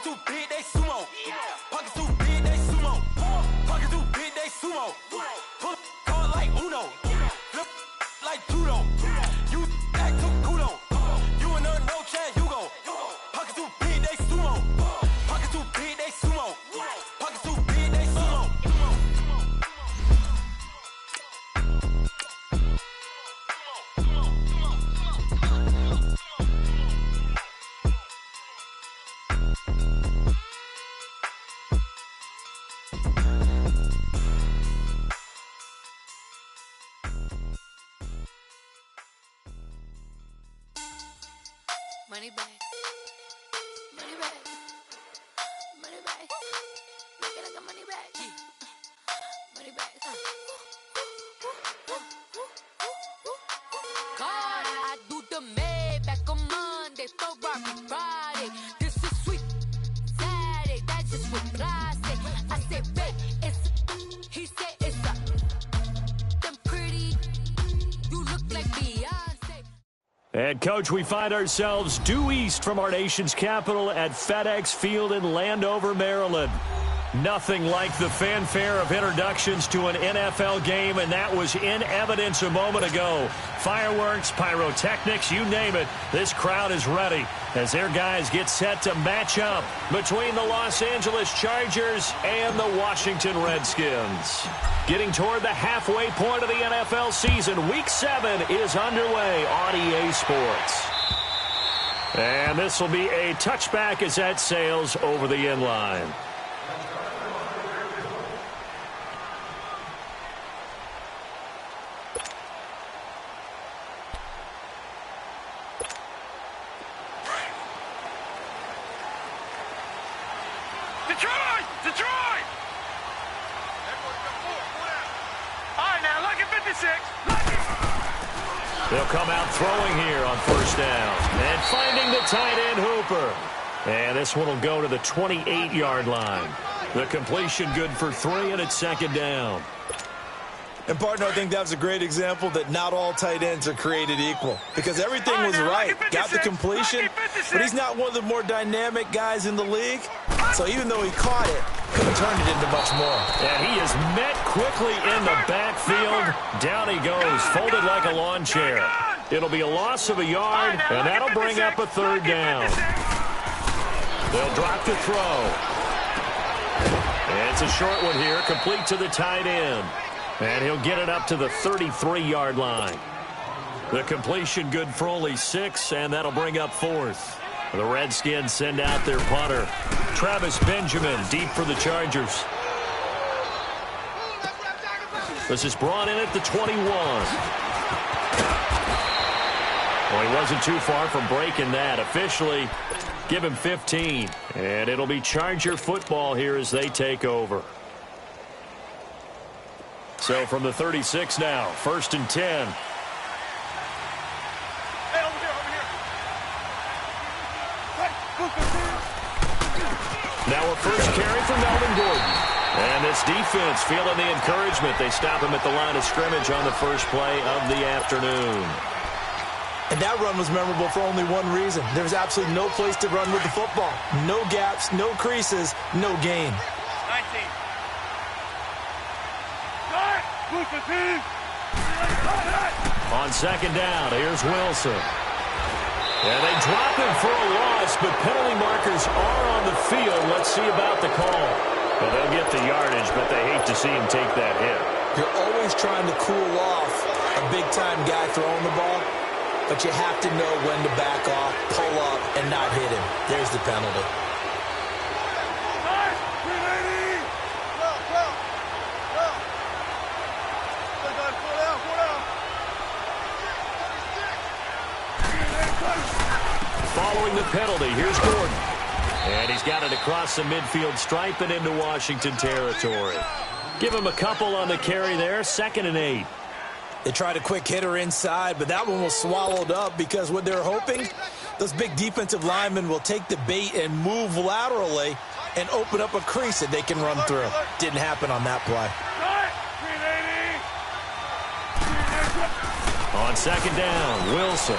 Pockets too big, they sumo. Pockets too big, they sumo. Pockets too big, they sumo. Pull card like Uno. Flip like Judo. You act too kudo. You in a no chance, you go. Pockets too big, they sumo. Pockets too big, they sumo. Pockets too big, they sumo. Money back. Money back. Money back. Make it like a money back. Money back. God, I do the Maybach on Monday, Ferrari Friday. This is sweet Saturday. That's just what I say. I say, babe, it's. He said it's a. Them pretty. You look like Beyonce. And, Coach, we find ourselves due east from our nation's capital at FedEx Field in Landover, Maryland. Nothing like the fanfare of introductions to an NFL game, and that was in evidence a moment ago. Fireworks, pyrotechnics, you name it. This crowd is ready as their guys get set to match up between the Los Angeles Chargers and the Washington Redskins. Getting toward the halfway point of the NFL season, Week 7 is underway on EA Sports. And this will be a touchback as that sails over the end line. Detroit! Detroit! All right, now, look at 56. They'll come out throwing here on first down. And finding the tight end Hooper. And this one will go to the 28-yard line. The completion good for 3, and it's second down. And, partner, I think that was a great example that not all tight ends are created equal. Because everything was right. Got the completion, but he's not one of the more dynamic guys in the league. So even though he caught it, could have turned it into much more. And he is met quickly in the backfield. Down he goes, folded like a lawn chair. It'll be a loss of a yard, and that'll bring up a third down. They'll drop to throw. And it's a short one here, complete to the tight end. And he'll get it up to the 33-yard line. The completion good for only 6, and that'll bring up 4th. The Redskins send out their punter, Travis Benjamin, deep for the Chargers. This is brought in at the 21. Well, he wasn't too far from breaking that. Officially, give him 15. And it'll be Charger football here as they take over. So from the 36 now, 1st and 10. Now a first carry for Melvin Gordon. And this defense feeling the encouragement. They stop him at the line of scrimmage on the first play of the afternoon. And that run was memorable for only one reason. There was absolutely no place to run with the football. No gaps, no creases, no gain. 19. On second down, here's Wilson. And they drop him for a loss, but penalty markers are on the field. Let's see about the call. Well, they'll get the yardage, but they hate to see him take that hit. You're always trying to cool off a big-time guy throwing the ball, but you have to know when to back off, pull up, and not hit him. There's the penalty. Following the penalty, here's Gordon. And he's got it across the midfield stripe and into Washington territory. Give him a couple on the carry there, 2nd and 8. They tried a quick hitter inside, but that one was swallowed up because what they're hoping, those big defensive linemen will take the bait and move laterally and open up a crease that they can run through. Didn't happen on that play. On second down, Wilson.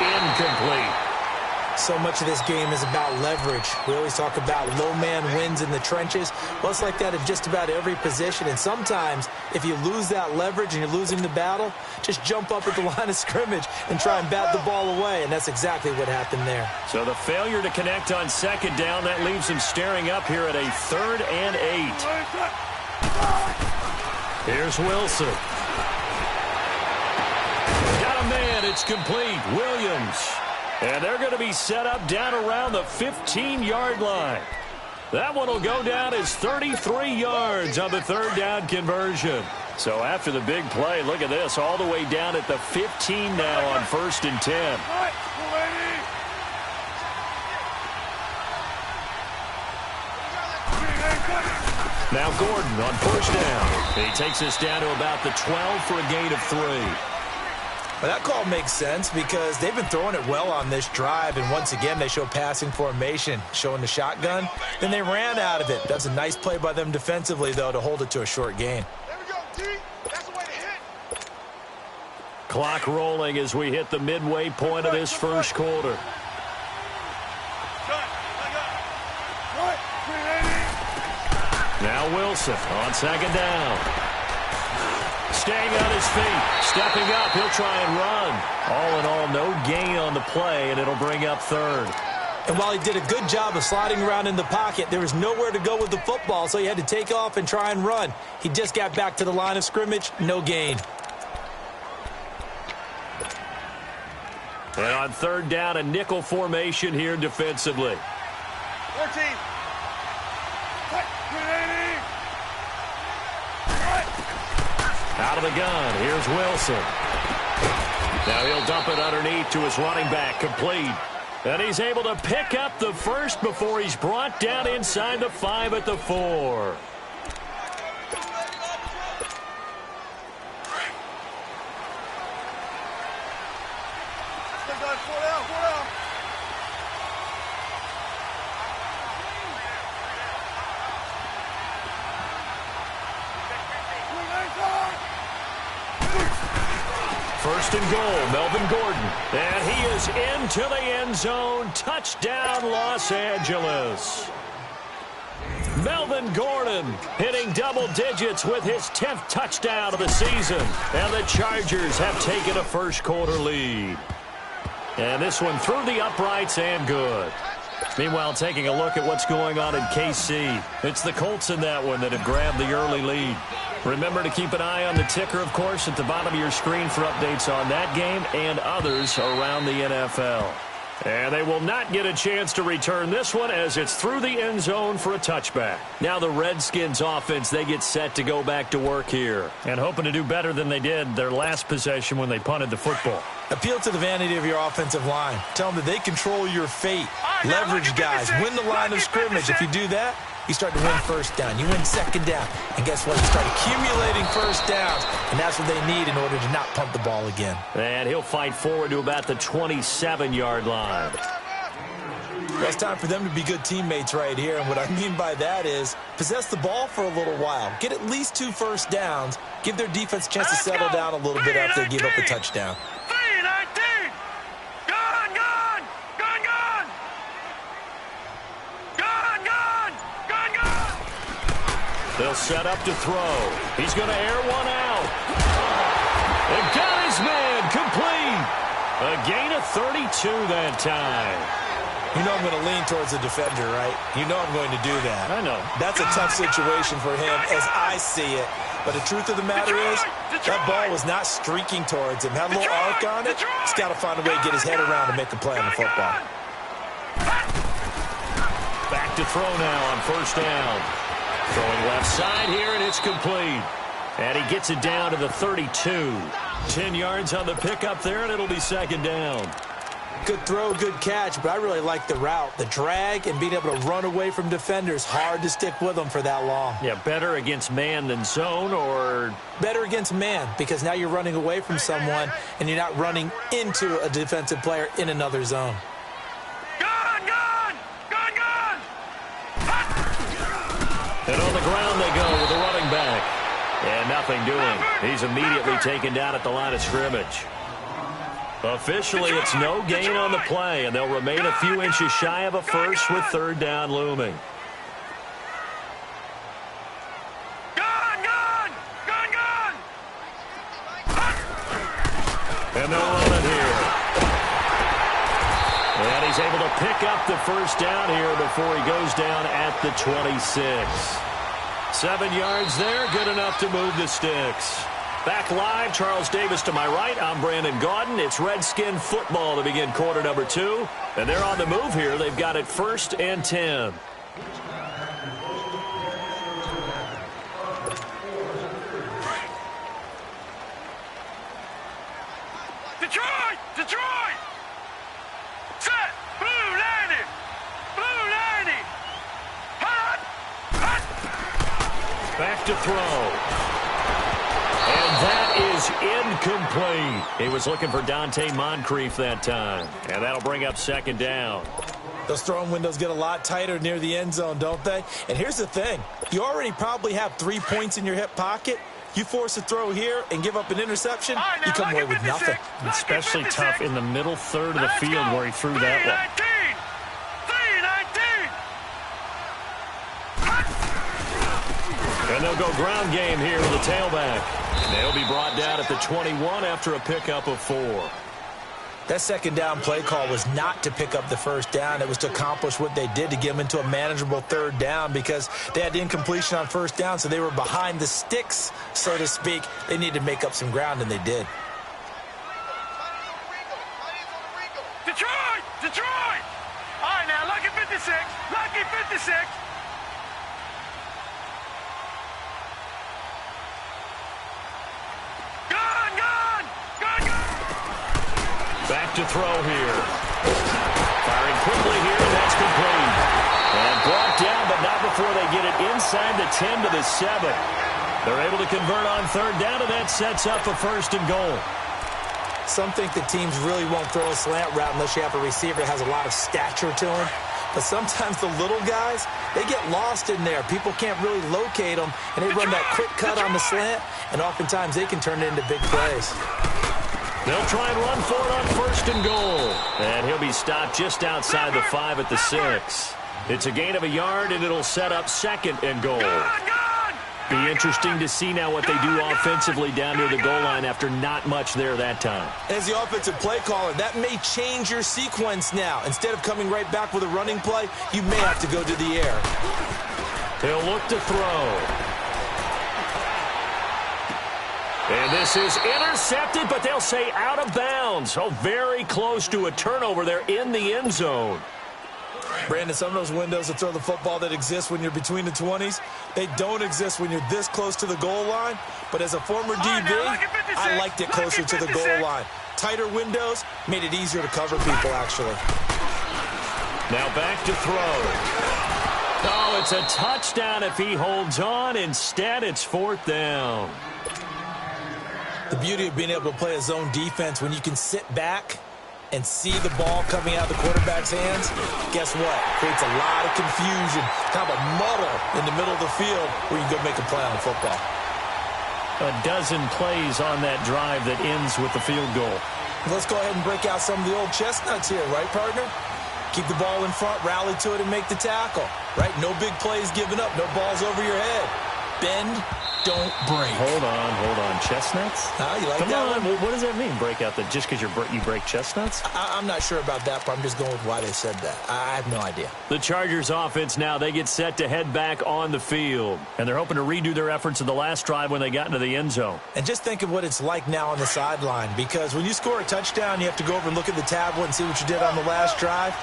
Incomplete. So much of this game is about leverage. We always talk about low man wins in the trenches. Well, it's like that in just about every position. And sometimes, if you lose that leverage and you're losing the battle, just jump up at the line of scrimmage and try and bat the ball away. And that's exactly what happened there. So the failure to connect on second down, that leaves him staring up here at a 3rd and 8. Here's Wilson. Got a man. It's complete. Williams. And they're going to be set up down around the 15-yard line. That one will go down as 33 yards on the 3rd down conversion. So after the big play, look at this, all the way down at the 15 now on 1st and 10. Now Gordon on 1st down. He takes us down to about the 12 for a gain of 3. Well, that call makes sense because they've been throwing it well on this drive, and once again they show passing formation, showing the shotgun. Then they ran out of it. That's a nice play by them defensively, though, to hold it to a short gain. There we go, D. That's the way to hit. Clock rolling as we hit the midway point of this first quarter. Now Wilson on 2nd down. Staying on his feet, stepping up, he'll try and run. All in all, no gain on the play, and it'll bring up 3rd. And while he did a good job of sliding around in the pocket, there was nowhere to go with the football, so he had to take off and try and run. He just got back to the line of scrimmage, no gain. And on 3rd down, a nickel formation here defensively. 14. Out of the gun, here's Wilson. Now he'll dump it underneath to his running back, complete. And he's able to pick up the first before he's brought down inside the 5 at the 4. First and goal, Melvin Gordon. And he is into the end zone. Touchdown, Los Angeles. Melvin Gordon hitting double digits with his 10th touchdown of the season. And the Chargers have taken a first quarter lead. And this one through the uprights and good. Meanwhile, taking a look at what's going on in KC. It's the Colts in that one that have grabbed the early lead. Remember to keep an eye on the ticker, of course, at the bottom of your screen for updates on that game and others around the NFL. And they will not get a chance to return this one as it's through the end zone for a touchback. Now the Redskins offense, they get set to go back to work here and hoping to do better than they did their last possession when they punted the football. Appeal to the vanity of your offensive line. Tell them that they control your fate. Leverage guys. Win the line of scrimmage. If you do that, you start to win first down. You win second down. And guess what? You start accumulating first downs. And that's what they need in order to not punt the ball again. And he'll fight forward to about the 27-yard line. Well, it's time for them to be good teammates right here. And what I mean by that is possess the ball for a little while. Get at least 2 first downs. Give their defense a chance to settle down a little bit after they give up a touchdown. They'll set up to throw. He's going to air one out. And got his man complete. A gain of 32 that time. You know I'm going to lean towards the defender, right? You know I'm going to do that. I know. That's a tough situation for him as I see it. But the truth of the matter is, that ball was not streaking towards him. Had a little arc on it. He's got to find a way to get his head around and make a play on the football. Back to throw now on first down. Throwing left side here, and it's complete. And he gets it down to the 32. 10 yards on the pickup there, and it'll be second down. Good throw, good catch, but I really like the route. The drag and being able to run away from defenders. Hard to stick with them for that long. Yeah, better against man than zone, or? Better against man, because now you're running away from someone, and you're not running into a defensive player in another zone. And on the ground they go with the running back. And nothing doing. He's immediately taken down at the line of scrimmage. Officially, it's no gain on the play, and they'll remain a few inches shy of a first with third down looming. And they'll run it here. And he's able to pick up the first down here before he goes down at the 26. 7 yards there, good enough to move the sticks. Back live, Charles Davis to my right. I'm Brandon Gaudin. It's Redskin football to begin quarter number 2. And they're on the move here. They've got it 1st and 10. Detroit! Set! Blue landing! Hot! Back to throw. And that is incomplete. He was looking for Dante Moncrief that time. And that'll bring up 2nd down. Those throwing windows get a lot tighter near the end zone, don't they? And here's the thing. You already probably have 3 points in your hip pocket. You force a throw here and give up an interception, you come away with nothing. Especially tough in the middle third of the field where he threw that one. 3-19. And they'll go ground game here with the tailback. They'll be brought down at the 21 after a pickup of 4. That 2nd down play call was not to pick up the first down. It was to accomplish what they did, to get them into a manageable 3rd down, because they had incompletion on 1st down, so they were behind the sticks, so to speak. They needed to make up some ground, and they did. Detroit! All right, now, lucky 56. Back to throw here. Firing quickly here, and that's complete. And brought down, but not before they get it inside the 10 to the 7. They're able to convert on 3rd down, and that sets up a 1st and goal. Some think the teams really won't throw a slant route unless you have a receiver that has a lot of stature to him. But sometimes the little guys, they get lost in there. People can't really locate them, and they run that quick cut on the slant, and oftentimes they can turn it into big plays. They'll try and run for it on 1st and goal. And he'll be stopped just outside the 5 at the 6. It's a gain of a yard, and it'll set up 2nd and goal. Be interesting to see now what they do offensively down near the goal line after not much there that time. As the offensive play caller, that may change your sequence now. Instead of coming right back with a running play, you may have to go to the air. He'll look to throw. And this is intercepted, but they'll say out of bounds. Oh, very close to a turnover there in the end zone. Brandon, some of those windows to throw the football that exist when you're between the 20s, they don't exist when you're this close to the goal line. But as a former DB, I liked it closer to the goal line. Tighter windows made it easier to cover people, actually. Now back to throw. Oh, it's a touchdown if he holds on. Instead, it's 4th down. The beauty of being able to play a zone defense when you can sit back and see the ball coming out of the quarterback's hands, guess what? Creates a lot of confusion, kind of a muddle in the middle of the field where you can go make a play on the football. A dozen plays on that drive that ends with the field goal. Let's go ahead and break out some of the old chestnuts here, right, partner? Keep the ball in front, rally to it, and make the tackle, right? No big plays given up, no balls over your head. Bend, don't break. Hold on. Chestnuts? You like Come that on. one? What does that mean, break out? Just because you break chestnuts? I'm not sure about that, but I'm just going with why they said that. I have no idea. The Chargers offense now, they get set to head back on the field. And they're hoping to redo their efforts in the last drive when they got into the end zone. And just think of what it's like now on the sideline, because when you score a touchdown, you have to go over and look at the tablet and see what you did on the last drive.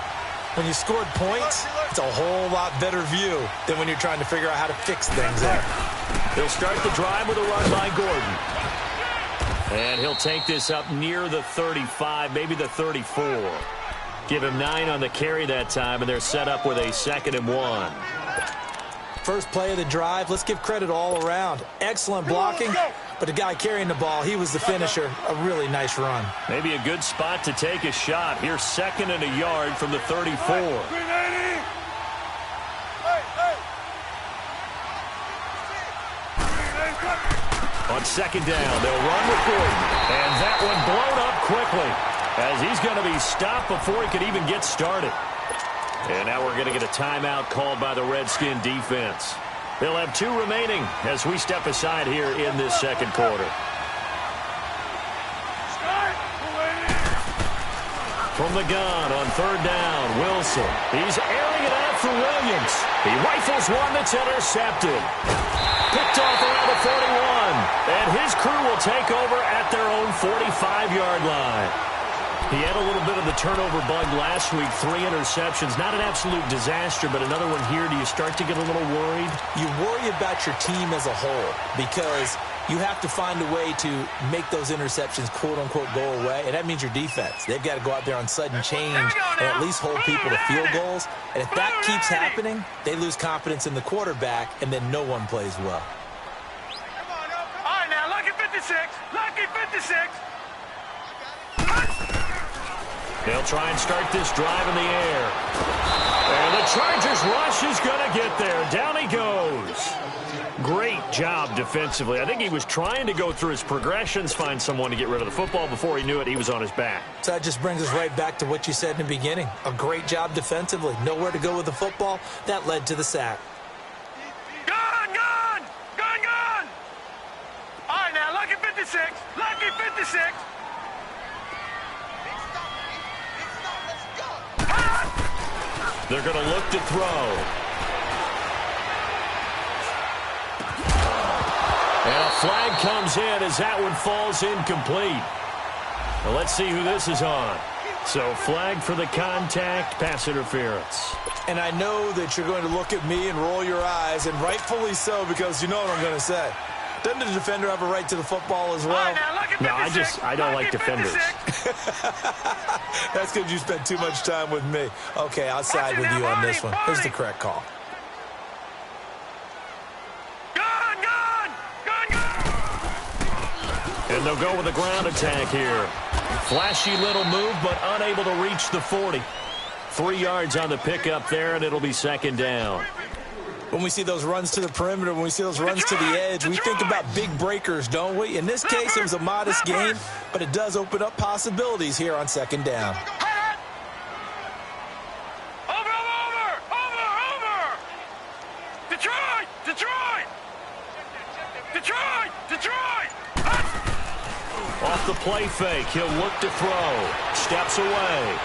When you scored points, it's a whole lot better view than when you're trying to figure out how to fix things there. He'll start the drive with a run by Gordon. And he'll take this up near the 35, maybe the 34. Give him 9 on the carry that time, and they're set up with a 2nd and 1. First play of the drive, let's give credit all around. Excellent blocking, but the guy carrying the ball, he was the finisher. A really nice run. Maybe a good spot to take a shot. Here's 2nd and a yard from the 34. On 2nd down, they'll run with Gordon. And that one blown up quickly. as he's going to be stopped before he could even get started. And now we're going to get a timeout called by the Redskin defense. They'll have 2 remaining as we step aside here in this second quarter. From the gun on 3rd down, Wilson. He's airing it out for Williams. He rifles one that's intercepted. Picked off around the 41. And his crew will take over at their own 45-yard line. He had a little bit of the turnover bug last week, 3 interceptions. Not an absolute disaster, but another one here. Do you start to get a little worried? You worry about your team as a whole because you have to find a way to make those interceptions, quote-unquote, go away, and that means your defense. They've got to go out there on sudden change and at least hold people to field goals. And if that keeps happening, they lose confidence in the quarterback, and then no one plays well. All right, now, lucky 56. Lucky 56. They'll try and start this drive in the air. And the Chargers rush is going to get there. Down he goes. Great job defensively. I think he was trying to go through his progressions, find someone to get rid of the football. Before he knew it, he was on his back. So that just brings us right back to what you said in the beginning. A great job defensively. Nowhere to go with the football. That led to the sack. Gun, gun! Gun, gun! All right, now, lucky 56. Lucky 56. They're going to look to throw. And a flag comes in as that one falls incomplete. Well, let's see who this is on. So flag for the contact, pass interference. And I know that you're going to look at me and roll your eyes, and rightfully so, because you know what I'm going to say. Doesn't the defender have a right to the football as well? No, I don't like defenders. That's because you spent too much time with me. Okay, I'll side with you on this one. Here's the correct call. Gun, gun! Gun, gun! And they'll go with a ground attack here. Flashy little move, but unable to reach the 40. 3 yards on the pickup there, and it'll be 2nd down. When we see those runs to the perimeter, when we see those runs to the edge, we think about big breakers, don't we? In this case, it was a modest gain, but it does open up possibilities here on 2nd down. Over! Detroit! Off the play fake, he'll look to throw. Steps away.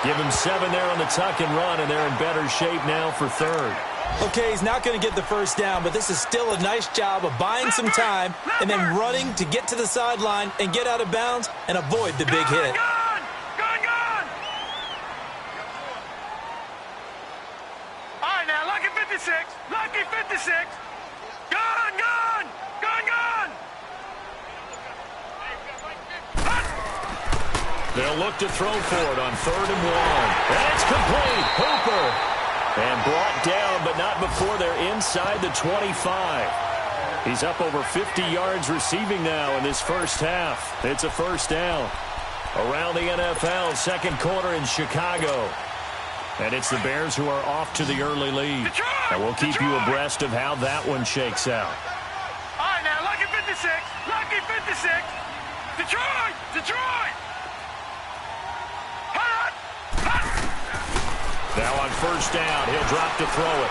Give him 7 there on the tuck and run, and they're in better shape now for 3rd. Okay, he's not going to get the first down, but this is still a nice job of buying some time and then running to get to the sideline and get out of bounds and avoid the big hit. Gun! All right, now, lucky 56. Lucky 56. Gun! They'll look to throw for it on 3rd and 1. And it's complete. Hooper. And brought down, but not before they're inside the 25. He's up over 50 yards receiving now in this first half. It's a 1st down. Around the NFL, 2nd quarter in Chicago. And it's the Bears who are off to the early lead. And we'll keep you abreast of how that one shakes out. All right, now, lucky 56. Lucky 56. Detroit! Now on 1st down, he'll drop to throw it.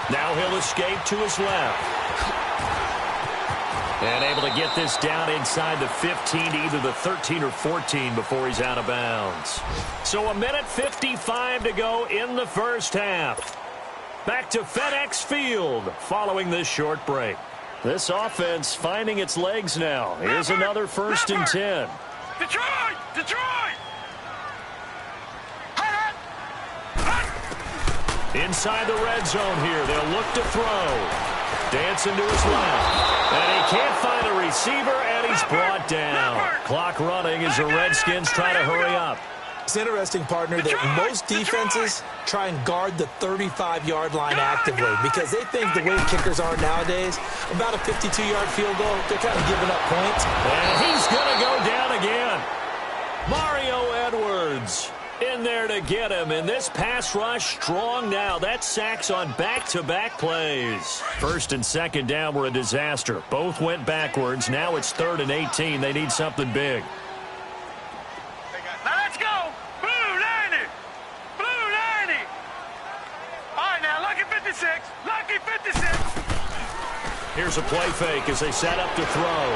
Now he'll escape to his left. And able to get this down inside the 15 to either the 13 or 14 before he's out of bounds. So 1:55 to go in the first half. Back to FedEx Field following this short break. This offense finding its legs now. Here's another 1st and 10. Detroit! Inside the red zone here. They'll look to throw. Dancing to his left. And he can't find a receiver, and he's brought down. Clock running as the Redskins try to hurry up. It's interesting, partner, that most defenses try and guard the 35-yard line actively because they think the way kickers are nowadays, about a 52-yard field goal, they're kind of giving up points. And he's going to go down again. Mario Edwards In there to get him, and this pass rush strong now. That's sacks on back-to-back plays. First and second down were a disaster. Both went backwards. Now it's 3rd and 18. They need something big. Now let's go. Blue 90. Blue 90. All right, now, lucky 56. Lucky 56. Here's a play fake as they set up to throw.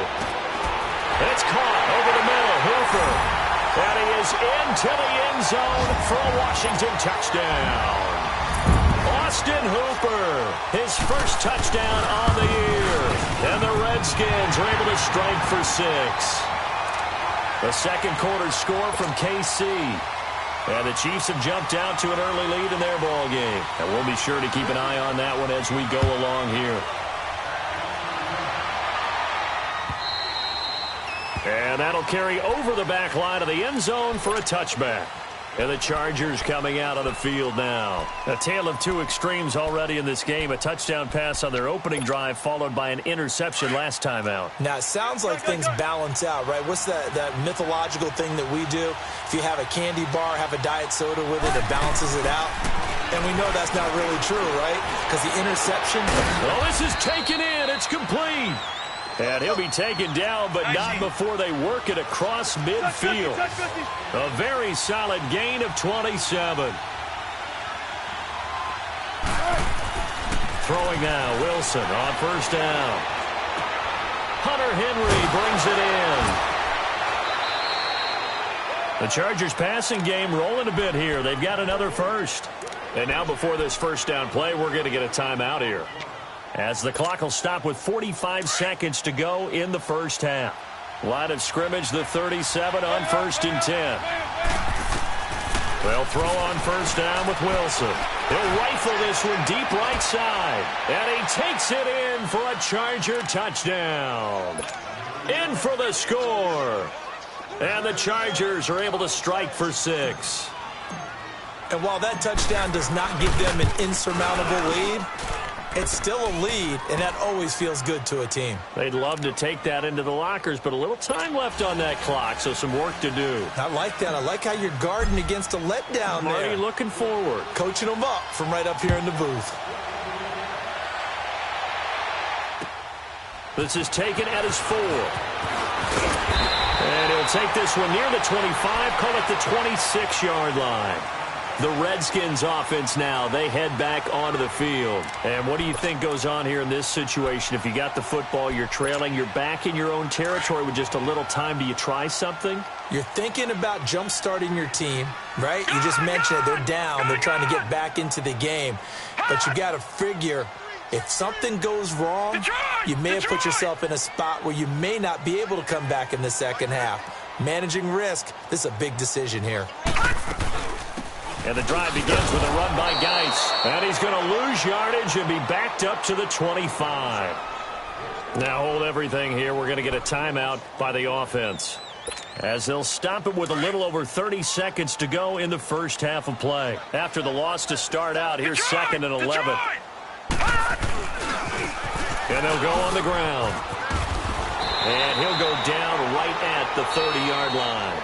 It's caught over the middle. Hooper. And he is into the end zone for a Washington touchdown. Austin Hooper, his first touchdown on the year. And the Redskins are able to strike for 6. The second quarter score from KC. And the Chiefs have jumped out to an early lead in their ball game. And we'll be sure to keep an eye on that one as we go along here. And that'll carry over the back line of the end zone for a touchback. And the Chargers coming out on the field now. A tale of two extremes already in this game. A touchdown pass on their opening drive followed by an interception last time out. Now, it sounds like things balance out, right? What's that mythological thing that we do? If you have a candy bar, have a diet soda with it, it balances it out. And we know that's not really true, right? Because the interception... Well, this is taken in. It's complete. And he'll be taken down, but not before they work it across midfield. A very solid gain of 27. Throwing now, Wilson on first down. Hunter Henry brings it in. The Chargers passing game rolling a bit here. They've got another first. And now before this first down play, we're going to get a timeout here, as the clock will stop with 45 seconds to go in the first half. Line of scrimmage, the 37 on 1st and 10. They'll throw on first down with Wilson. He'll rifle this one deep right side. And he takes it in for a Charger touchdown. In for the score. And the Chargers are able to strike for 6. And while that touchdown does not give them an insurmountable lead, it's still a lead, and that always feels good to a team. They'd love to take that into the lockers, but a little time left on that clock, so some work to do. I like that. I like how you're guarding against a letdown there. Already looking forward. Coaching them up from right up here in the booth. This is taken at his 4. And he'll take this one near the 25, call it the 26-yard line. The Redskins offense now, they head back onto the field. And what do you think goes on here in this situation? If you got the football, you're trailing, you're back in your own territory with just a little time. Do you try something? You're thinking about jump-starting your team, right? You just mentioned it. They're down. They're trying to get back into the game. But you got to figure, if something goes wrong, you may have put yourself in a spot where you may not be able to come back in the second half. Managing risk, this is a big decision here. And the drive begins with a run by Geis. And he's going to lose yardage and be backed up to the 25. Now hold everything here. We're going to get a timeout by the offense, as they'll stop it with a little over 30 seconds to go in the first half of play. After the loss to start out, here's 2nd and 11. And they'll go on the ground. And he'll go down right at the 30-yard line.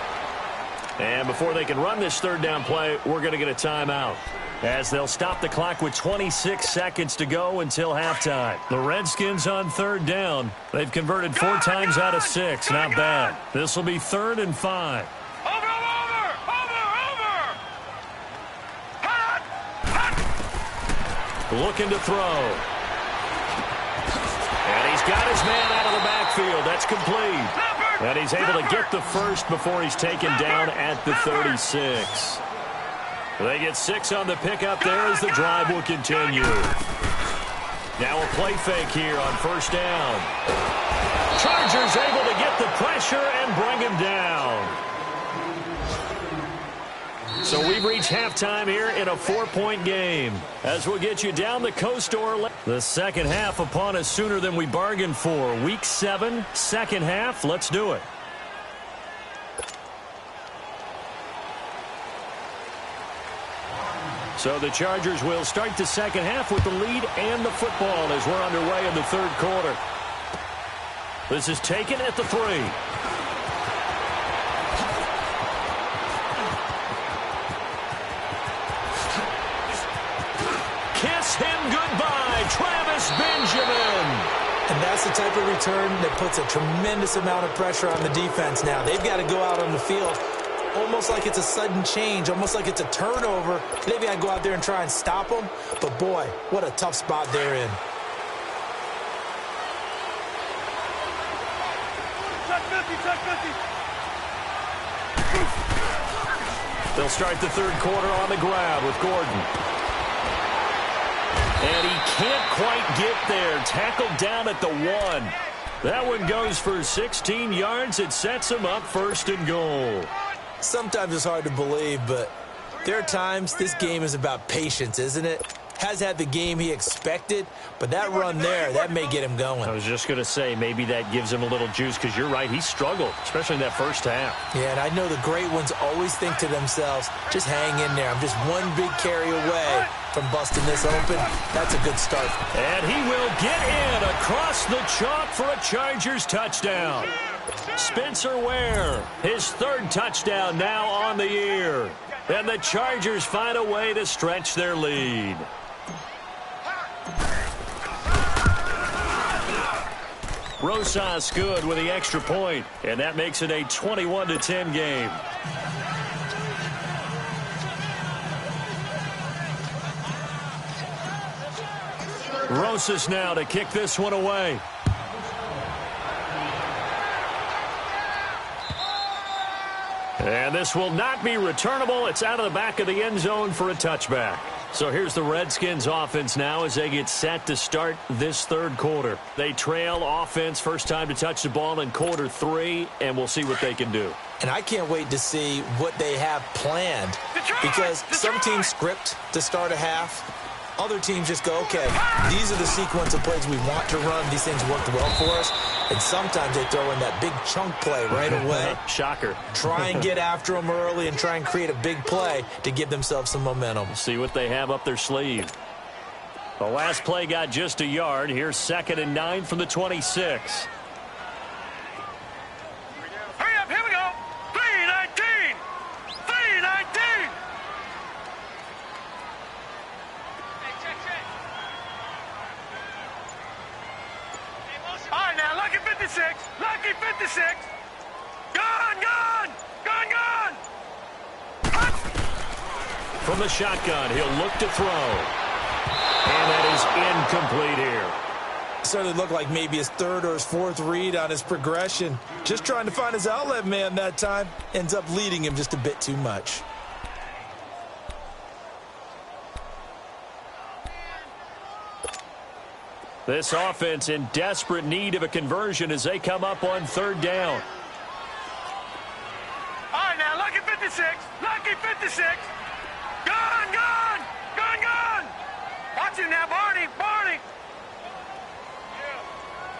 And before they can run this third down play, we're going to get a timeout, as they'll stop the clock with 26 seconds to go until halftime. The Redskins on third down. They've converted 4 times out of 6. Not bad. This will be 3rd and 5. Over! Looking to throw. And he's got his man out of the backfield. That's complete. And he's able to get the first before he's taken down at the 36. They get 6 on the pickup there as the drive will continue. Now a play fake here on first down. Chargers able to get the pressure and bring him down. So we've reached halftime here in a 4-point game, as we'll get you down the coast to Orlando. The second half upon us sooner than we bargained for. Week 7, second half. Let's do it. So the Chargers will start the second half with the lead and the football as we're underway in the third quarter. This is taken at the 3. And that's the type of return that puts a tremendous amount of pressure on the defense now. They've got to go out on the field almost like it's a sudden change, almost like it's a turnover. They've got to go out there and try and stop them. But, boy, what a tough spot they're in. They'll start the third quarter on the ground with Gordon. And he can't quite get there. Tackled down at the 1. That one goes for 16 yards. It sets him up 1st and goal. Sometimes it's hard to believe, but there are times this game is about patience, isn't it? Has had the game he expected, but that run there, that may get him going. I was just going to say, maybe that gives him a little juice, because you're right, he struggled, especially in that first half. Yeah, and I know the great ones always think to themselves, just hang in there. I'm just one big carry away from busting this open. That's a good start. And he will get in across the chalk for a Chargers touchdown. Spencer Ware, his 3rd touchdown now on the year. And the Chargers find a way to stretch their lead. Rosas good with the extra point, and that makes it a 21-10 game. Rosas now to kick this one away. And this will not be returnable. It's out of the back of the end zone for a touchback. So here's the Redskins offense now as they get set to start this third quarter. They trail offense, first time to touch the ball in quarter 3, and we'll see what they can do. And I can't wait to see what they have planned, because some teams script to start a half. Other teams just go, okay, these are the sequence of plays we want to run. These things worked well for us. And sometimes they throw in that big chunk play right away. Shocker. Try and get after them early and try and create a big play to give themselves some momentum. See what they have up their sleeve. The last play got just a yard. Here's 2nd and 9 from the 26. Hurry up, here we go. 3-19. 3-19. All right, now, lucky 56. Lucky 56. Gone, gone. Gone, gone. From the shotgun, he'll look to throw. And that is incomplete here. Certainly looked like maybe his 3rd or his 4th read on his progression. Just trying to find his outlet man that time. Ends up leading him just a bit too much. This offense in desperate need of a conversion as they come up on 3rd down. All right, now, lucky 56. Lucky 56. Gone, gone. Gone, gone. Watch him now, Barney. Barney.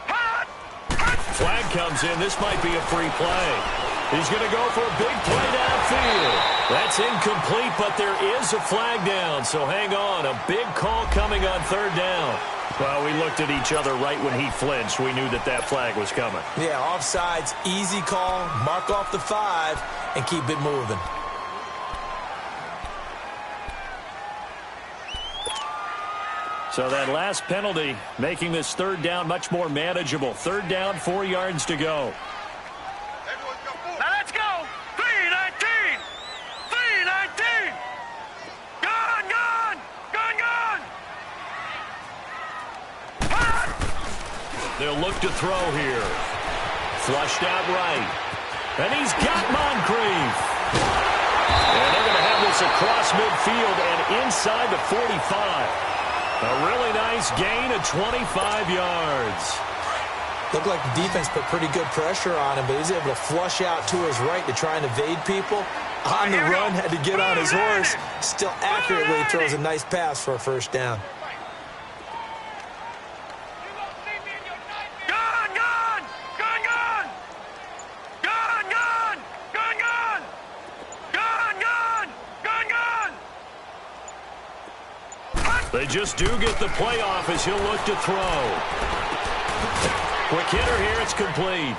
Hot. Flag comes in. This might be a free play. He's going to go for a big play downfield. That's incomplete, but there is a flag down, so hang on. A big call coming on 3rd down. Well, we looked at each other right when he flinched. We knew that that flag was coming. Yeah, offsides, easy call, mark off the 5, and keep it moving. So that last penalty making this 3rd down much more manageable. 3rd down, 4 yards to go. Now let's go. 3-19. 3-19. Gone, gone. Gone, gone. Hot. They'll look to throw here. Flushed out right. And he's got Moncrief. And they're going to have this across midfield and inside the 45. A really nice gain of 25 yards. Looked like the defense put pretty good pressure on him, but he's able to flush out to his right to try and evade people. On the run, had to get on his horse. Still accurately throws a nice pass for a 1st down. Gone, gone. Gone, gone. Gone, gone. Gone, gone. Gone, gone. Gone, gone. They just do get the playoff as he'll look to throw. Quick hitter here, it's complete.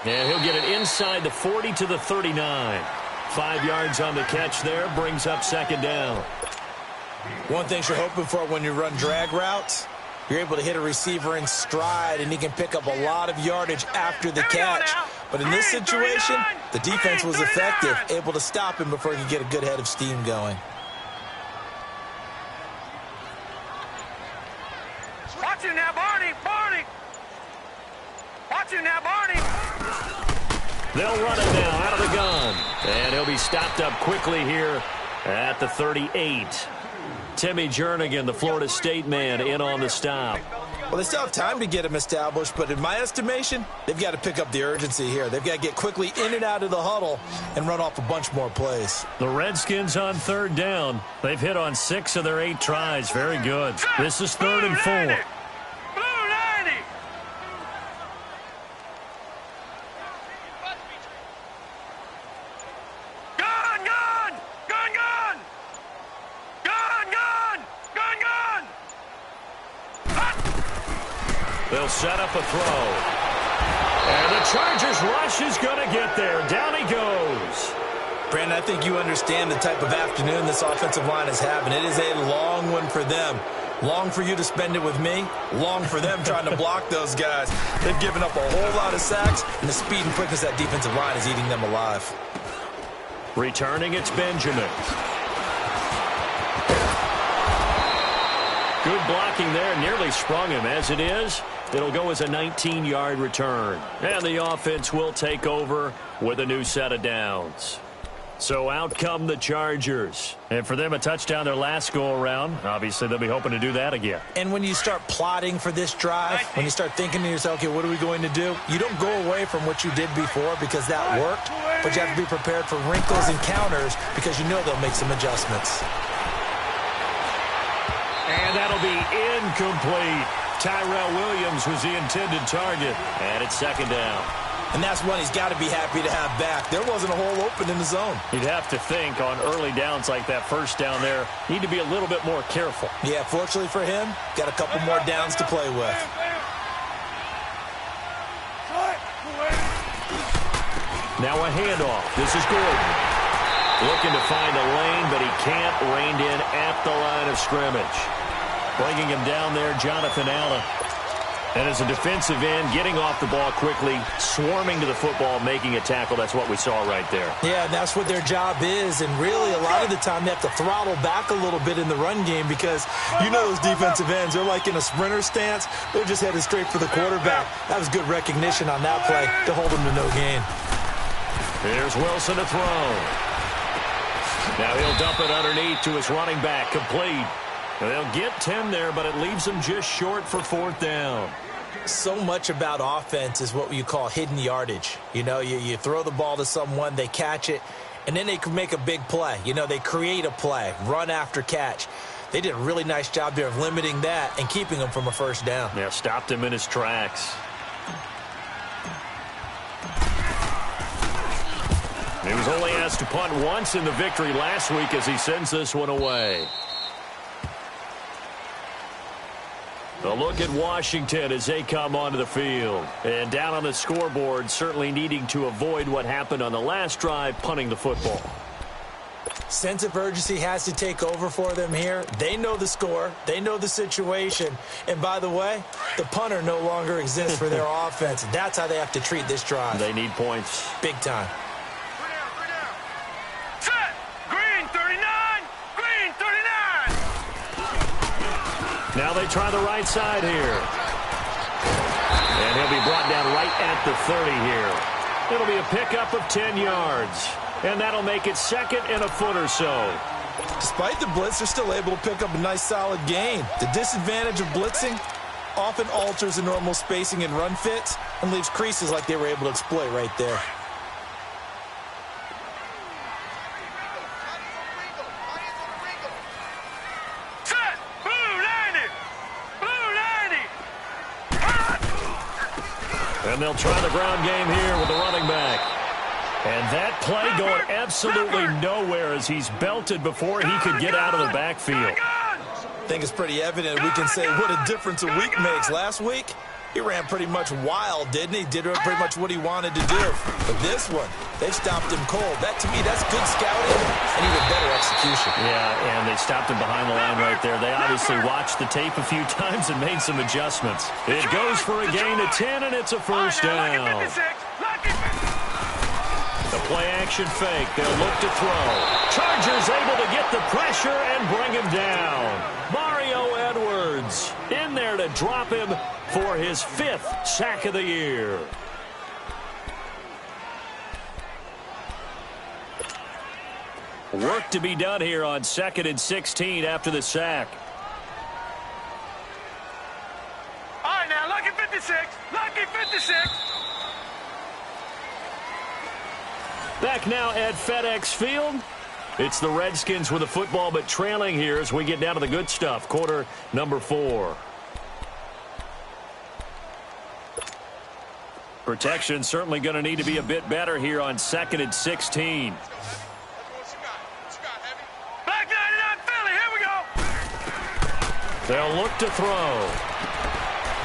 And he'll get it inside the 40 to the 39. 5 yards on the catch there, brings up 2nd down. One thing you're hoping for when you run drag routes, You're able to hit a receiver in stride, and he can pick up a lot of yardage after the catch. But in this situation, the defense was effective, able to stop him before he could get a good head of steam going. Watch him now, Barney! Barney! Watch him now, Barney! They'll run it now out of the gun. And he'll be stopped up quickly here at the 38. Timmy Jernigan, the Florida State man, in on the stop. Well, they still have time to get him established, but in my estimation, they've got to pick up the urgency here. They've got to get quickly in and out of the huddle and run off a bunch more plays. The Redskins on third down. They've hit on 6 of their 8 tries. Very good. This is 3rd and 4. They'll set up a throw. And the Chargers rush is going to get there. Down he goes. Brandon, I think you understand the type of afternoon this offensive line is having. It is a long one for them. Long for you to spend it with me. Long for them trying to block those guys. They've given up a whole lot of sacks, and the speed and quickness of that defensive line is eating them alive. Returning, it's Benjamin. Good blocking there. Nearly sprung him. As it is, it'll go as a 19-yard return. And the offense will take over with a new set of downs. So out come the Chargers. And for them, a touchdown their last go-around. Obviously, they'll be hoping to do that again. And when you start plotting for this drive, when you start thinking to yourself, okay, what are we going to do? You don't go away from what you did before because that worked, but you have to be prepared for wrinkles and counters because you know they'll make some adjustments. And that'll be incomplete. Tyrell Williams was the intended target. And it's 2nd down. And that's one he's got to be happy to have back. There wasn't a hole open in the zone. You'd have to think on early downs like that, first down there, need to be a little bit more careful. Yeah, fortunately for him, got a couple more downs to play with. Now a handoff. This is Gordon. Looking to find a lane, but he can't. Reined in at the line of scrimmage. Bringing him down there, Jonathan Allen. And as a defensive end, getting off the ball quickly, swarming to the football, making a tackle. That's what we saw right there. Yeah, and that's what their job is. And really, a lot of the time, they have to throttle back a little bit in the run game because you know those defensive ends, they're like in a sprinter stance. They're just headed straight for the quarterback. That was good recognition on that play to hold him to no gain. Here's Wilson to throw. Now he'll dump it underneath to his running back, complete. They'll get 10 there, but it leaves them just short for 4th down. So much about offense is what you call hidden yardage. You know, you throw the ball to someone, they catch it, and then they can make a big play. You know, they create a play, run after catch. They did a really nice job there of limiting that and keeping him from a 1st down. Yeah, stopped him in his tracks. He was only asked to punt once in the victory last week as he sends this one away. A look at Washington as they come onto the field. And down on the scoreboard, certainly needing to avoid what happened on the last drive, punting the football. Sense of urgency has to take over for them here. They know the score. They know the situation. And by the way, the punter no longer exists for their offense. That's how they have to treat this drive. They need points. Big time. Set! Green 39! Green 39! Now they try the right side here. And he'll be brought down right at the 30 here. It'll be a pickup of 10 yards. And that'll make it 2nd and a foot or so. Despite the blitz, they're still able to pick up a nice solid gain. The disadvantage of blitzing often alters the normal spacing and run fits and leaves creases like they were able to exploit right there. Set! Blue 90! Blue 90! And they'll try the ground game here with the running back. And that play going absolutely nowhere as he's belted before he could get out of the backfield. I think it's pretty evident we can say what a difference a week makes. Last week, he ran pretty much wild, didn't he? Did pretty much what he wanted to do. But this one, they've stopped him cold. That, to me, that's good scouting and even better execution. Yeah, and they stopped him behind the line right there. They obviously watched the tape a few times and made some adjustments. It goes for a gain of 10, and it's a first down. The play-action fake. They'll look to throw. Chargers able to get the pressure and bring him down. Mario Edwards in there to drop him for his 5th sack of the year. Work to be done here on 2nd and 16 after the sack. All right, now, lucky 56. Lucky 56. Back now at FedEx Field. It's the Redskins with the football, but trailing here as we get down to the good stuff. Quarter number 4. Protection certainly going to need to be a bit better here on 2nd and 16. Black 99 Philly, here we go. They'll look to throw.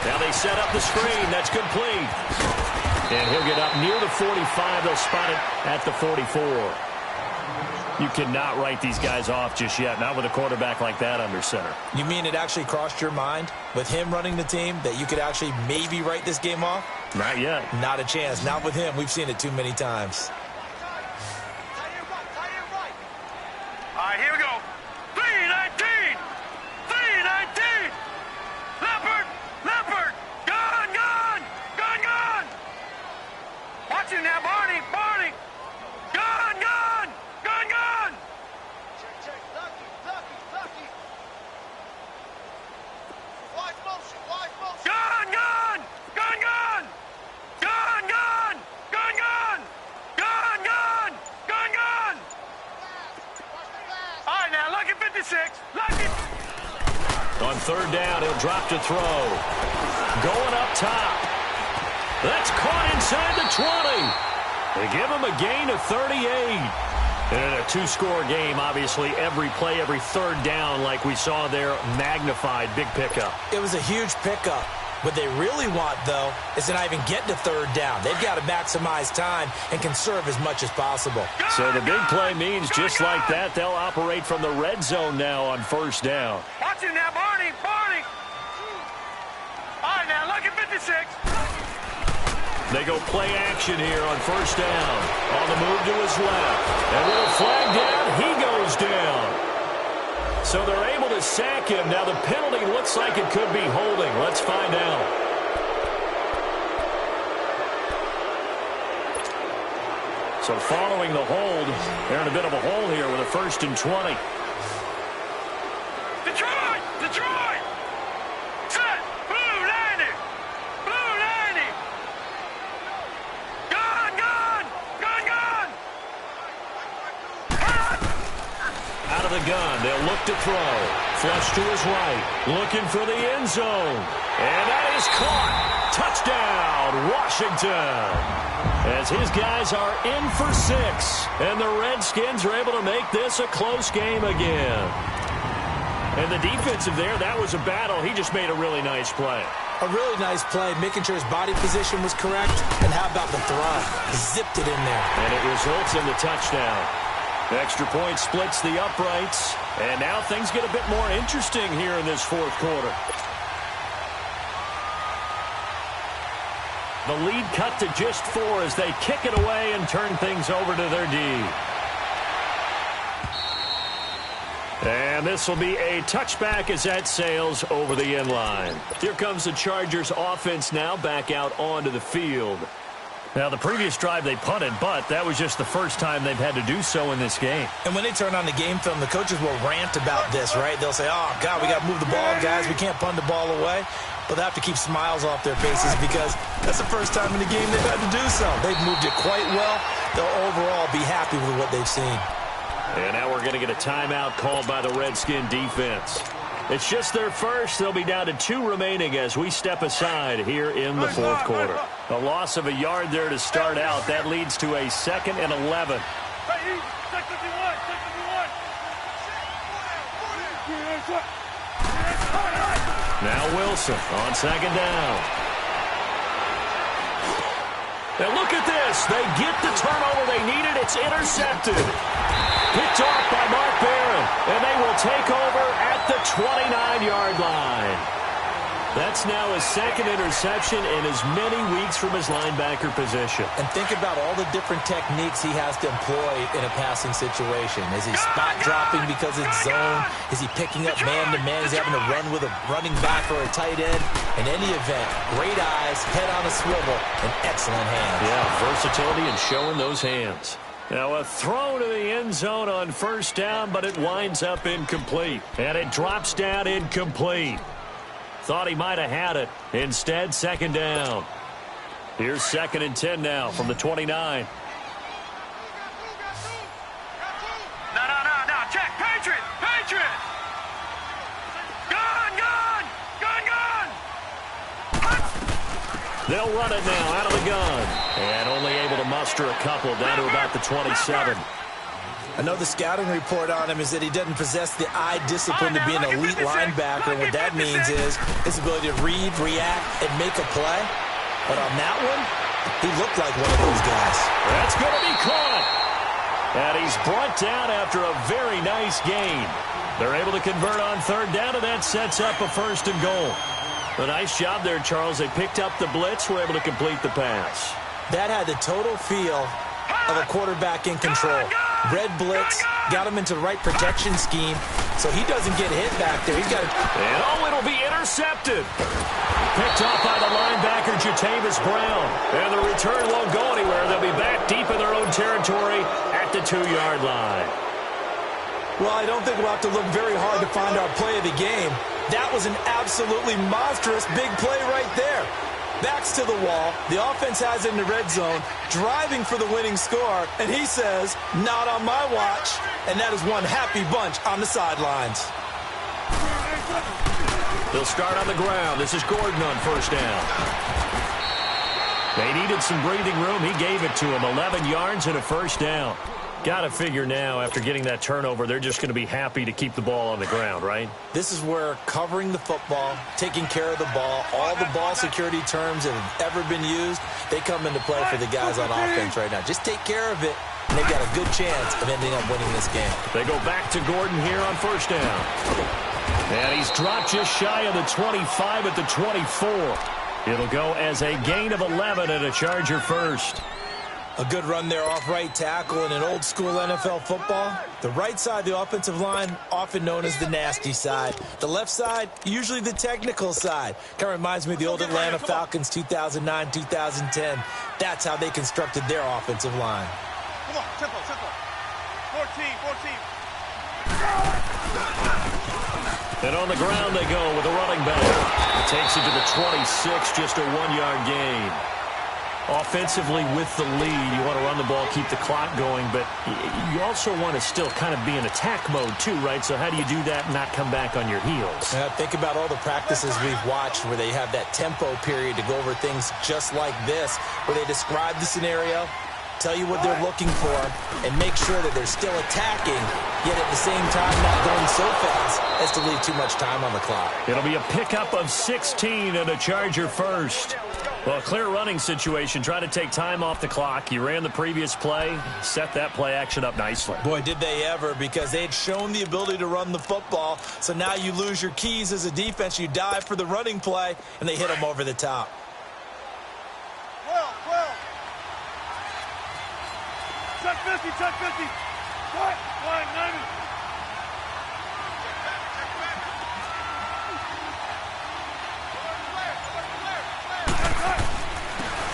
Now they set up the screen. That's complete. And he'll get up near the 45. They'll spot it at the 44. You cannot write these guys off just yet, not with a quarterback like that under center. You mean it actually crossed your mind with him running the team that you could actually maybe write this game off? Not yet. Not a chance. Not with him. We've seen it too many times. All right, here we go. 319. 319. Leopard. Leopard. Gun, gun. Gun, gun. Watch it now, Barney. Barney. Gun, gun. Gun, gun. Check. Lucky. Wide motion. Gun, gun. Gun, gun. Gun, gun. Gun, gun. Gun, gun. Gun, gun. All right, now, lucky 56. Lucky. On 3rd down, he'll drop to throw. Going up top. That's caught inside the 20. They give him a gain of 38. And in a 2-score game, obviously, every play, every 3rd down, like we saw there, magnified. Big pickup. It was a huge pickup. What they really want, though, is to not even get to 3rd down. They've got to maximize time and conserve as much as possible. So the big play means just like that, they'll operate from the red zone now on 1st down. Watch it now, Barney. Barney. All right, now, lucky 56. They go play action here on 1st down. On the move to his left. And with a flag down, he goes down. So they're able to sack him. Now the penalty looks like it could be holding. Let's find out. So following the hold, they're in a bit of a hole here with a 1st and 20. Detroit! Detroit! Set! Blue 90! Blue 90! Gun, gun! Gun, gun! Out of the gun, they'll look to throw. Flush to his right, looking for the end zone. And that is caught. Touchdown, Washington. As his guys are in for 6. And the Redskins are able to make this a close game again. And the defensive there, that was a battle. He just made a really nice play. A really nice play, making sure his body position was correct. And how about the throw? Zipped it in there. And it results in the touchdown. Extra point splits the uprights. And now things get a bit more interesting here in this 4th quarter. The lead cut to just 4 as they kick it away and turn things over to their D. And this will be a touchback as that sails over the end line. Here comes the Chargers offense now back out onto the field. Now, the previous drive they punted, but that was just the first time they've had to do so in this game. And when they turn on the game film, the coaches will rant about this, right? They'll say, oh, God, we got to move the ball, guys. We can't punt the ball away. But they have to keep smiles off their faces because that's the first time in the game they've had to do so. They've moved it quite well. They'll overall be happy with what they've seen. And now we're going to get a timeout called by the Redskin defense. It's just their first. They'll be down to 2 remaining as we step aside here in the 4th quarter. A loss of a yard there to start out. That leads to a 2nd and 11. Now Wilson on 2nd down. And look at this. They get the turnover they needed. It's intercepted. Picked off by Mark Barry. 29-yard line. That's now his second interception in as many weeks from his linebacker position. And think about all the different techniques he has to employ in a passing situation. Is he spot dropping because it's zone? Is he picking up man-to-man? Is he having to run with a running back or a tight end? In any event, great eyes, head on a swivel, and excellent hands. Yeah, versatility and showing those hands. Now a throw to the end zone on first down, but it winds up incomplete. And it drops down incomplete. Thought he might have had it. Instead, second down. Here's 2nd and 10 now from the 29. No. Check. Patriot. Gun. They'll run it now out of the gun. And only able to muster a couple down to about the 27. I know the scouting report on him is that he doesn't possess the eye discipline to be an elite linebacker. And what that means is his ability to read, react, and make a play. But on that one, he looked like one of those guys. That's going to be caught. And he's brought down after a very nice gain. They're able to convert on third down, and that sets up a 1st and goal. A nice job there, Charles. They picked up the blitz, were able to complete the pass. That had the total feel of a quarterback in control. Red blitz, got him into the right protection scheme, so he doesn't get hit back there. He's got and it'll be intercepted. Picked off by the linebacker, Jatavis Brown. And the return won't go anywhere. They'll be back deep in their own territory at the 2-yard line. Well, I don't think we'll have to look very hard to find our play of the game. That was an absolutely monstrous big play right there. Backs to the wall. The offense has it in the red zone, driving for the winning score, and he says, not on my watch. And that is one happy bunch on the sidelines. They'll start on the ground. This is Gordon on first down. They needed some breathing room. He gave it to him. 11 yards and a first down. Got to figure now, after getting that turnover, they're just going to be happy to keep the ball on the ground, right? This is where covering the football, taking care of the ball, all the ball security terms that have ever been used, they come into play for the guys on offense right now. Just take care of it, and they've got a good chance of ending up winning this game. They go back to Gordon here on first down. And he's dropped just shy of the 25 at the 24. It'll go as a gain of 11 and a Charger first. A good run there off right tackle in an old-school NFL football. The right side of the offensive line, often known as the nasty side. The left side, usually the technical side. Kind of reminds me of the old Atlanta Falcons 2009, 2010. That's how they constructed their offensive line. Come on, tempo. 14. And on the ground they go with a running back. It takes it to the 26, just a 1-yard gain. Offensively with the lead, you want to run the ball, keep the clock going, but you also want to still kind of be in attack mode too, right? So how do you do that and not come back on your heels? Think about all the practices we've watched where they have that tempo period to go over things just like this, where they describe the scenario, tell you what they're looking for, and make sure that they're still attacking, yet at the same time not going so fast as to leave too much time on the clock. It'll be a pickup of 16 and a Charger first. Well, a clear running situation. Try to take time off the clock. You ran the previous play, set that play action up nicely. Boy, did they ever, because they had shown the ability to run the football. So now you lose your keys as a defense. You dive for the running play, and they hit them over the top. 12. Check 50. What? 90.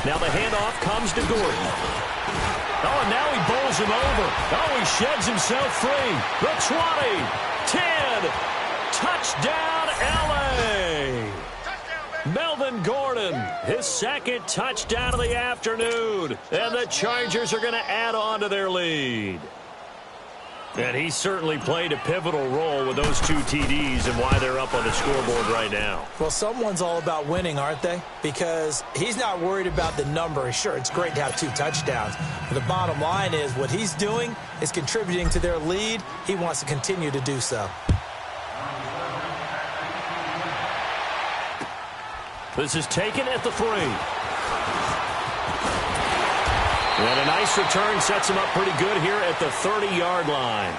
Now the handoff comes to Gordon. Oh, and now he bowls him over. Oh, he sheds himself free. The 20, 10, touchdown, L.A. Melvin Gordon, his second touchdown of the afternoon. And the Chargers are going to add on to their lead. And he certainly played a pivotal role with those 2 TDs and why they're up on the scoreboard right now. Well, someone's all about winning, aren't they? Because he's not worried about the number. Sure, it's great to have 2 touchdowns. But the bottom line is what he's doing is contributing to their lead. He wants to continue to do so. This is taken at the 3. And a nice return sets him up pretty good here at the 30-yard line.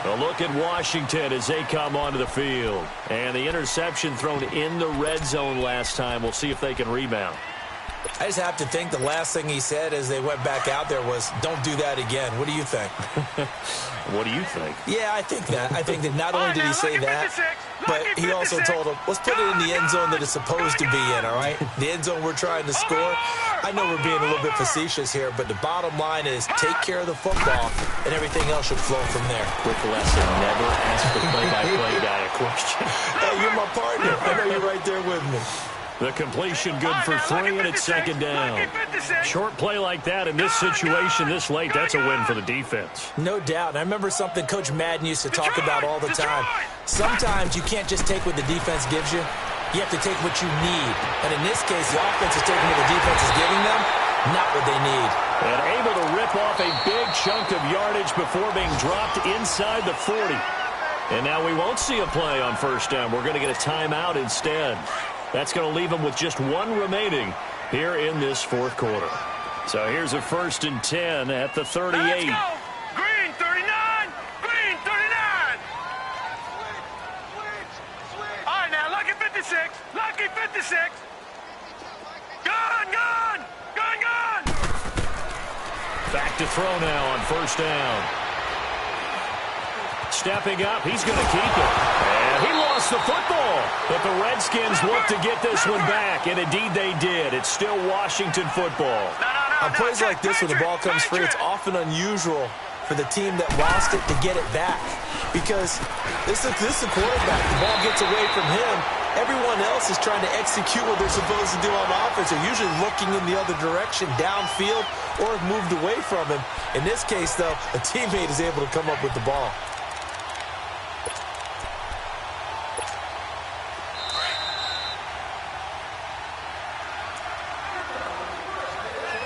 A look at Washington as they come onto the field. And the interception thrown in the red zone last time. We'll see if they can rebound. I just have to think the last thing he said as they went back out there was, don't do that again. What do you think? What do you think? Yeah, I think that. I think that not only did he say that, but he also told him, let's put it in the end zone that it's supposed to be in, all right? The end zone we're trying to score. I know we're being a little bit facetious here, but the bottom line is take care of the football, and everything else should flow from there. Quick lesson, never ask the play-by-play guy a question. Hey, you're my partner. I know you're right there with me. The completion good for 3, and it's second down. Short play like that in this situation this late, that's a win for the defense. No doubt. And I remember something Coach Madden used to talk about all the time. Sometimes you can't just take what the defense gives you. You have to take what you need. And in this case, the offense is taking what the defense is giving them, not what they need. And able to rip off a big chunk of yardage before being dropped inside the 40. And now we won't see a play on first down. We're going to get a timeout instead. That's going to leave them with just 1 remaining here in this fourth quarter. So here's a 1st and 10 at the 38. Let's go! Green 39! Green 39! All right, now, lucky 56. Lucky 56. Gun, gun! Gun, gun! Back to throw now on first down. Stepping up, he's going to keep it. And he lost the football. But the Redskins look to get this one back, and indeed they did. It's still Washington football. On plays like this, when the ball comes free, it's often unusual for the team that lost it to get it back. Because this is a quarterback. The ball gets away from him. Everyone else is trying to execute what they're supposed to do on offense. They're usually looking in the other direction, downfield, or moved away from him. In this case, though, a teammate is able to come up with the ball.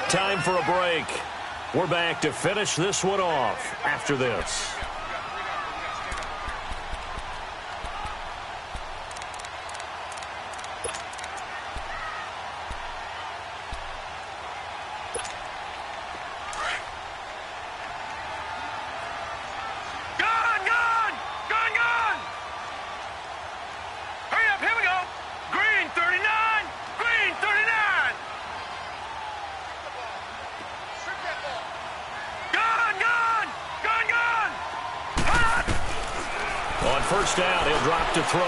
Time for a break. We're back to finish this one off after this. Gun, gun! Gun, gun! Hurry up, here we go! Green 39! Green 39! On first down, he'll drop to throw.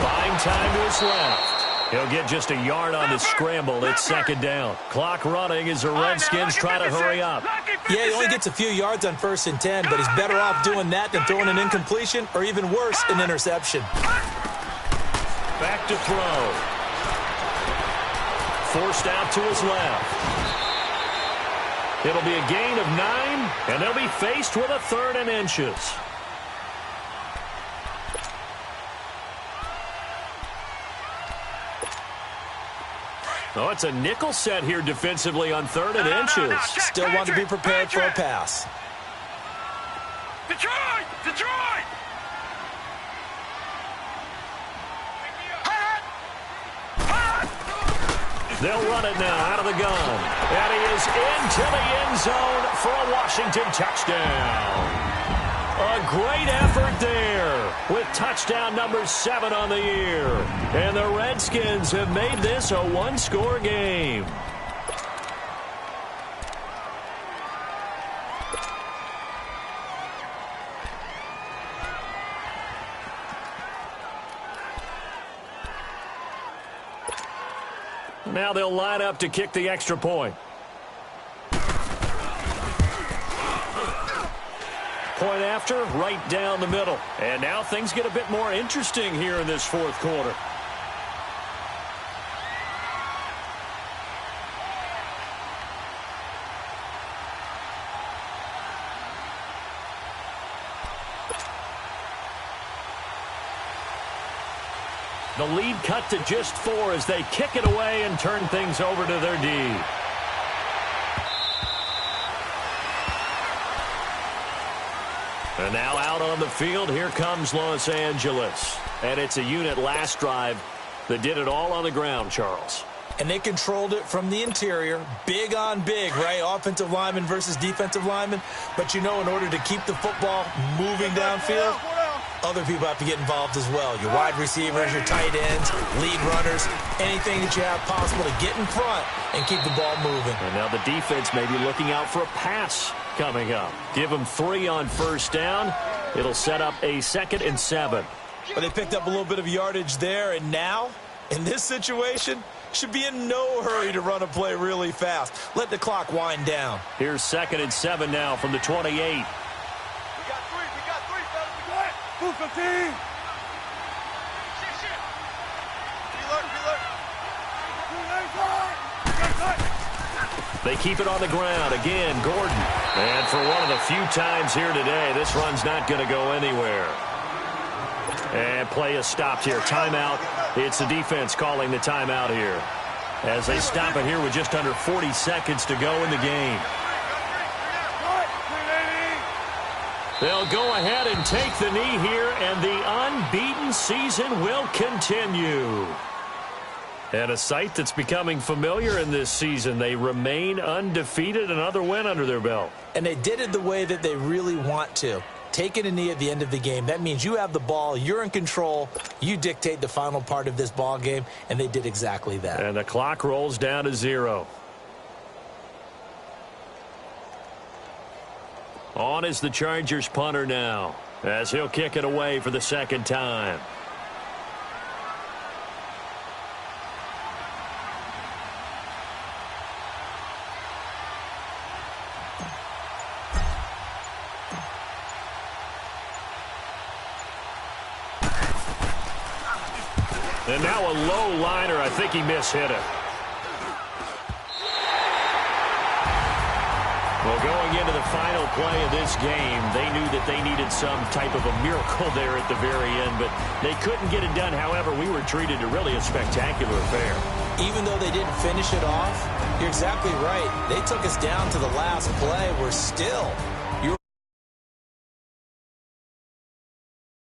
Buying time to his left. He'll get just a yard on the scramble. It's second down. Clock running as the Redskins try to hurry up. Yeah, he only gets a few yards on 1st and 10, but he's better off doing that than throwing an incompletion or even worse, an interception. Back to throw. Forced out to his left. It'll be a gain of 9, and they'll be faced with a 3rd and inches. Oh, it's a nickel set here defensively on 3rd and inches. Still want to be prepared for a pass. Detroit! Detroit! They'll run it now out of the gun. And he is into the end zone for a Washington touchdown. A great effort there with touchdown number 7 on the year. And the Redskins have made this a 1-score game. Now they'll line up to kick the extra point. Point after, right down the middle. And now things get a bit more interesting here in this fourth quarter. The lead cut to just 4 as they kick it away and turn things over to their D. And now out on the field, here comes Los Angeles. And it's a unit last drive that did it all on the ground, Charles. And they controlled it from the interior, big on big, right? Offensive lineman versus defensive lineman. But you know, in order to keep the football moving downfield, other people have to get involved as well. Your wide receivers, your tight ends, lead runners, anything that you have possible to get in front and keep the ball moving. And now the defense may be looking out for a pass coming up. Give them 3 on first down. It'll set up a 2nd and 7. But they picked up a little bit of yardage there, and now, in this situation, should be in no hurry to run a play really fast. Let the clock wind down. Here's 2nd and 7 now from the 28. We got 3, fellas. We got it. Move 15. Shit. Reload. They keep it on the ground. Again, Gordon. And for one of the few times here today, this run's not going to go anywhere. And play is stopped here. Timeout. It's the defense calling the timeout here as they stop it here with just under 40 seconds to go in the game. They'll go ahead and take the knee here, and the unbeaten season will continue. And a sight that's becoming familiar in this season. They remain undefeated, another win under their belt. And they did it the way that they really want to. Taking a knee at the end of the game, that means you have the ball, you're in control, you dictate the final part of this ball game, and they did exactly that. And the clock rolls down to 0. On is the Chargers punter now, as he'll kick it away for the 2nd time. And now a low liner. I think he mishit it. Well, going into the final play of this game, they knew that they needed some type of a miracle there at the very end, but they couldn't get it done. However, we were treated to really a spectacular affair. Even though they didn't finish it off, you're exactly right. They took us down to the last play. We're still